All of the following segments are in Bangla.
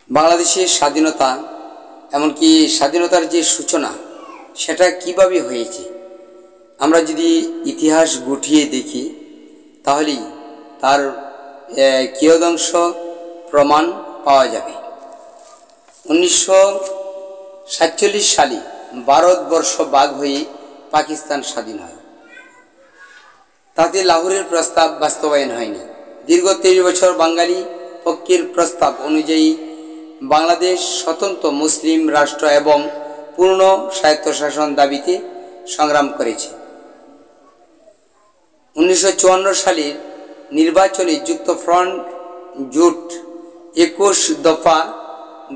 বাংলাদেশের স্বাধীনতা এমনকি স্বাধীনতার যে সূচনা সেটা কিভাবে হয়েছে আমরা যদি ইতিহাস গুটিয়ে দেখি তাহলেই তার কিয়দংশ প্রমাণ পাওয়া যাবে। 1947 সালে ভারতবর্ষ ভাগ হয়ে পাকিস্তান স্বাধীন হয়। তাতে লাহোরের প্রস্তাব বাস্তবায়ন হয়নি। দীর্ঘ 23 বছর বাঙালি পক্ষের প্রস্তাব অনুযায়ী বাংলাদেশ স্বতন্ত্র মুসলিম রাষ্ট্র এবং পূর্ণ স্বায়ত্তশাসন দাবিতে সংগ্রাম করেছে। 1954 সালের নির্বাচনে যুক্তফ্রন্ট জোট 21 দফা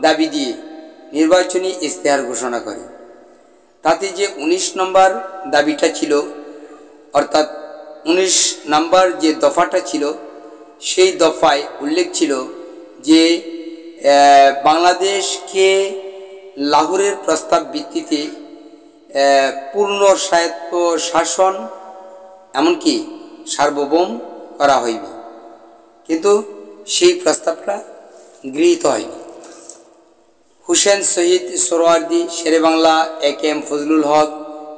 দাবি দিয়ে নির্বাচনী ইশতেহার ঘোষণা করে। তাতে যে 19 নম্বর দাবিটা ছিল, অর্থাৎ 19 নম্বর যে দফাটা ছিল, সেই দফায় উল্লেখ ছিল যে বাংলাদেশকে লাহোরের প্রস্তাব ভিত্তিতে পূর্ণ স্বায়ত্ত শাসন এমনকি সার্বভৌম করা হইবে, কিন্তু সেই প্রস্তাবটা গৃহীত হয়নি। হুসেন শহীদ সোহরাওয়ার্দী, শেরেবাংলা এ.কে.এম. ফজলুল হক,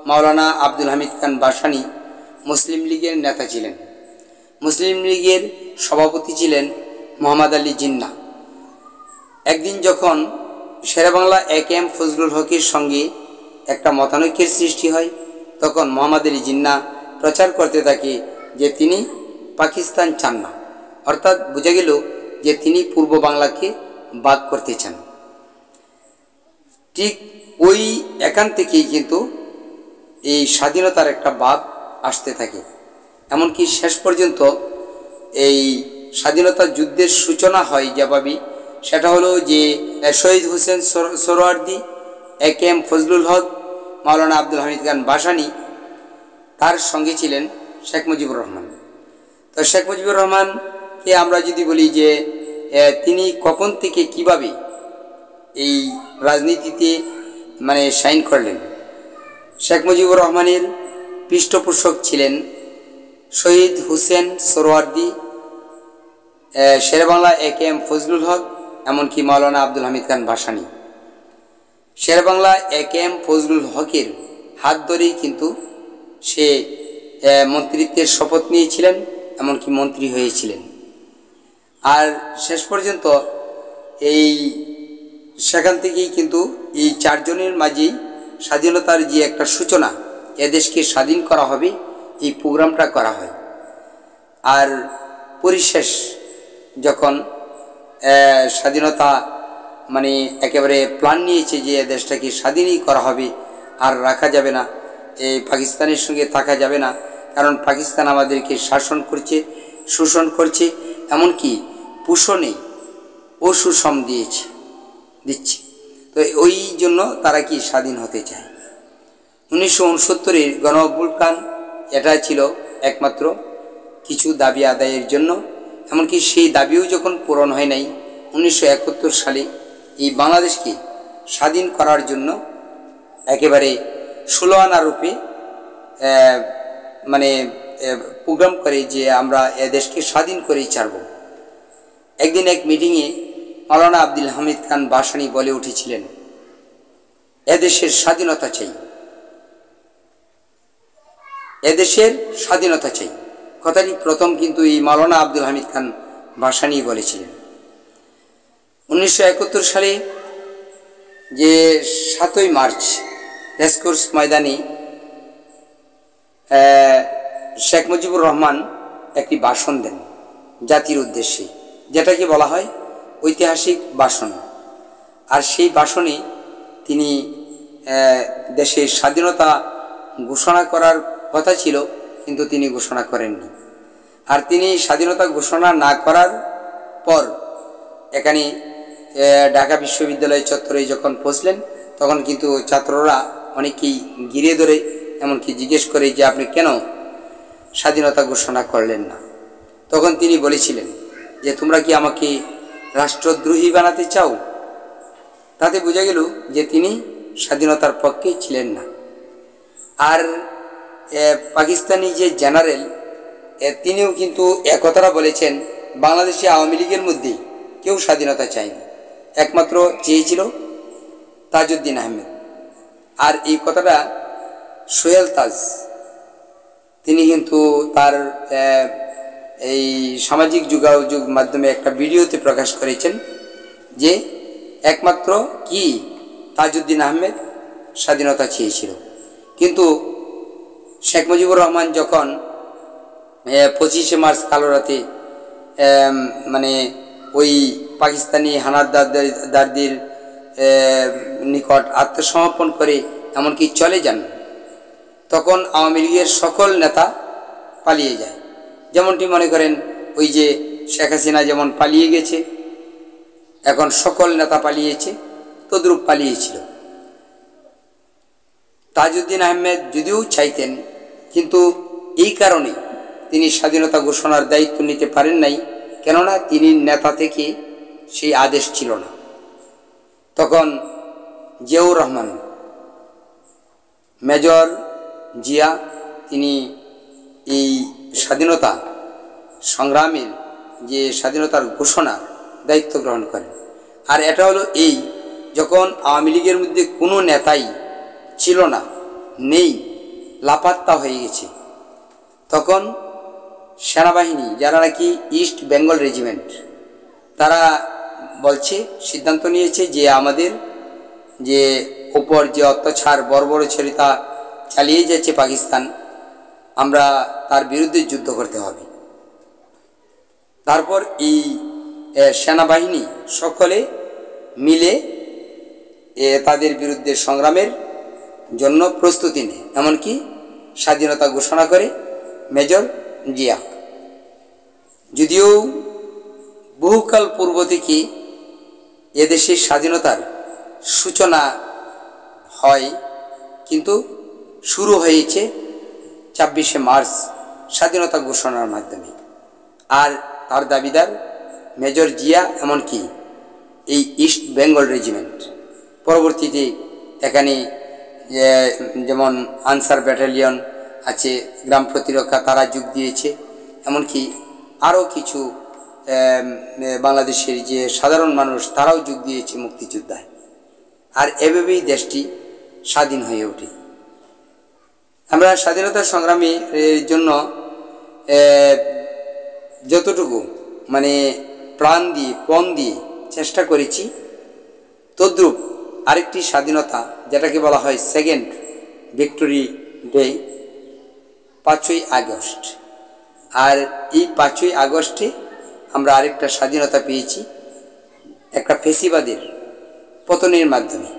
মাওলানা আব্দুল হামিদ খান ভাসানী মুসলিম লীগের নেতা ছিলেন। মুসলিম লীগের সভাপতি ছিলেন মোহাম্মদ আলী জিন্নাহ। একদিন যখন শেরেবাংলা এ.কে.এম. ফজলুল হকের সঙ্গে একটা মতানৈক্যের সৃষ্টি হয়, তখন মোহাম্মদ আলী জিন্নাহ প্রচার করতে থাকে যে তিনি পাকিস্তান চান না, অর্থাৎ বোঝা গেল যে তিনি পূর্ব বাংলাকে ভাগ করতে চান। ঠিক ওই এখান থেকেই কিন্তু এই স্বাধীনতার একটা ভাব আসতে থাকে। এমনকি শেষ পর্যন্ত এই স্বাধীনতা যুদ্ধের সূচনা হয় যেভাবে, সেটা হলো যে শহীদ হুসেন সোহরাওয়ার্দী, এ.কে.এম. ফজলুল হক, মাওলানা আব্দুল হামিদ খান ভাসানী, তার সঙ্গে ছিলেন শেখ মুজিবুর রহমান। তো শেখ মুজিবুর রহমানকে আমরা যদি বলি যে তিনি কখন থেকে কিভাবে এই রাজনীতিতে সাইন করলেন, শেখ মুজিবুর রহমানের পৃষ্ঠপোষক ছিলেন শহীদ হুসেন সোহরাওয়ার্দী, শেরেবাংলা এ.কে.এম. ফজলুল হক, এমনকি মাওলানা আব্দুল হামিদ খান ভাসানী। শেরেবাংলা এ.কে.এম. ফজলুল হকের হাত ধরেই কিন্তু সে মন্ত্রিত্বের শপথ নিয়েছিলেন, এমনকি মন্ত্রী হয়েছিলেন। আর শেষ পর্যন্ত এই সেখান থেকেই কিন্তু এই চারজনের মাঝেই স্বাধীনতার যে একটা সূচনা, এদেশকে স্বাধীন করা হবে, এই প্রোগ্রামটা করা হয়। আর পরিশেষ যখন স্বাধীনতা একেবারে প্ল্যান নিয়েছে যে দেশটাকে স্বাধীনই করা হবে, আর রাখা যাবে না, এই পাকিস্তানের সঙ্গে থাকা যাবে না, কারণ পাকিস্তান আমাদেরকে শাসন করছে, শোষণ করছে, এমনকি পোষণে অসুষম দিচ্ছে। তো ওই জন্য তারা কি স্বাধীন হতে চায়। 1969-এর গণ অভ্যুত্থান এটা ছিল একমাত্র কিছু দাবি আদায়ের জন্য, এমনকি সেই দাবিও যখন পূরণ হয় নাই, 1971 সালে এই বাংলাদেশকে স্বাধীন করার জন্য একেবারে 16 আনা রূপে প্রোগ্রাম করে যে আমরা এদেশকে স্বাধীন করেই ছাড়ব। একদিন এক মিটিংয়ে মাওলানা আব্দুল হামিদ খান ভাসানী বলে উঠেছিলেন, এদেশের স্বাধীনতা চাই, এদেশের স্বাধীনতা চাই। কথাটি প্রথম কিন্তু এই মাওলানা আব্দুল হামিদ খান ভাসানী বলেছিলেন। 1971 সালে যে 7ই মার্চ রেসকোর্স ময়দানে শেখ মুজিবুর রহমান একটি ভাষণ দেন জাতির উদ্দেশ্যে, যেটাকে বলা হয় ঐতিহাসিক ভাষণ। আর সেই ভাষণে তিনি দেশের স্বাধীনতা ঘোষণা করার কথা ছিল, কিন্তু তিনি ঘোষণা করেননি। আর তিনি স্বাধীনতা ঘোষণা না করার পর এখানে ঢাকা বিশ্ববিদ্যালয় চত্বরে যখন পৌঁছলেন, তখন কিন্তু ছাত্ররা অনেকেই ঘিরে ধরে এমনকি জিজ্ঞেস করে যে আপনি কেন স্বাধীনতা ঘোষণা করলেন না। তখন তিনি বলেছিলেন যে তোমরা কি আমাকে রাষ্ট্রদ্রোহী বানাতে চাও। তাতে বোঝা গেল যে তিনি স্বাধীনতার পক্ষে ছিলেন না। আর পাকিস্তানি যে জেনারেল, তিনিও কিন্তু একথাটা বলেছেন, বাংলাদেশে আওয়ামী লীগের মধ্যে কেউ স্বাধীনতা চায়নি, একমাত্র চেয়েছিল তাজউদ্দিন আহমেদ। আর এই কথাটা সোহেল তাজ তিনি কিন্তু তার এই সামাজিক যোগাযোগ মাধ্যমে একটা ভিডিওতে প্রকাশ করেছেন যে একমাত্র কি তাজউদ্দিন আহমেদ স্বাধীনতা চেয়েছিল। কিন্তু শেখ মুজিবুর রহমান যখন 25শে মার্চ কালো রাতে মানে ওই পাকিস্তানি হানাদারদের নিকট আত্মসমর্পণ করে এমনকি চলে যান, তখন আওয়ামী লীগের সকল নেতা পালিয়ে যায়। যেমনটি মনে করেন ওই যে শেখ হাসিনা যেমন পালিয়ে গেছে, এখন সকল নেতা পালিয়েছে, তদ্রূপ পালিয়েছিল। তাজউদ্দিন আহমেদ যদিও চাইতেন, কিন্তু এই কারণে তিনি স্বাধীনতা ঘোষণার দায়িত্ব নিতে পারেন নাই, কেননা তিনি নেতা থেকে সেই আদেশ ছিল না। তখন জিয়াউর রহমান, মেজর জিয়া, তিনি এই স্বাধীনতা সংগ্রামের যে স্বাধীনতার ঘোষণা দায়িত্ব গ্রহণ করেন। আর এটা হলো এই, যখন আওয়ামী লীগের মধ্যে কোনো নেতাই ছিল না, নেই, লাপাত্তা হয়ে গেছে, তখন সেনাবাহিনী যারা নাকি ইস্ট বেঙ্গল রেজিমেন্ট, তারা বলছে, সিদ্ধান্ত নিয়েছে যে আমাদের যে ওপর যে অত্যাচার বর্বরচরিতা চালিয়ে যাচ্ছে পাকিস্তান, আমরা তার বিরুদ্ধে যুদ্ধ করতে হবে। তারপর এই সেনাবাহিনী সকলে মিলে তাদের বিরুদ্ধে সংগ্রামের জন্য প্রস্তুতি নেয়, এমনকি স্বাধীনতা ঘোষণা করে মেজর জিয়া। যদিও বহুকাল পূর্ব থেকে এদেশের স্বাধীনতার সূচনা হয়, কিন্তু শুরু হয়েছে 26শে মার্চ স্বাধীনতা ঘোষণার মাধ্যমে। আর তার দাবিদার মেজর জিয়া, এমনকি এই ইস্ট বেঙ্গল রেজিমেন্ট। পরবর্তীতে এখানে যেমন আনসার ব্যাটালিয়ন আছে, গ্রাম প্রতিরক্ষা, তারা যোগ দিয়েছে, এমনকি আরও কিছু বাংলাদেশের যে সাধারণ মানুষ তারাও যোগ দিয়েছে মুক্তিযোদ্ধায়। আর এভাবেই দেশটি স্বাধীন হয়ে ওঠে। আমরা স্বাধীনতা সংগ্রামের জন্য যতটুকু মানে প্রাণ দিয়ে পণ দিয়ে চেষ্টা করেছি, তদ্রূপ আরেকটি স্বাধীনতা যেটাকে বলা হয় সেকেন্ড ভিক্টোরি ডে, 5ই আগস্ট। আর এই 5ই আগস্টে আমরা আরেকটা স্বাধীনতা পেয়েছি, একটা ফেসিবাদের পতনের মাধ্যমে।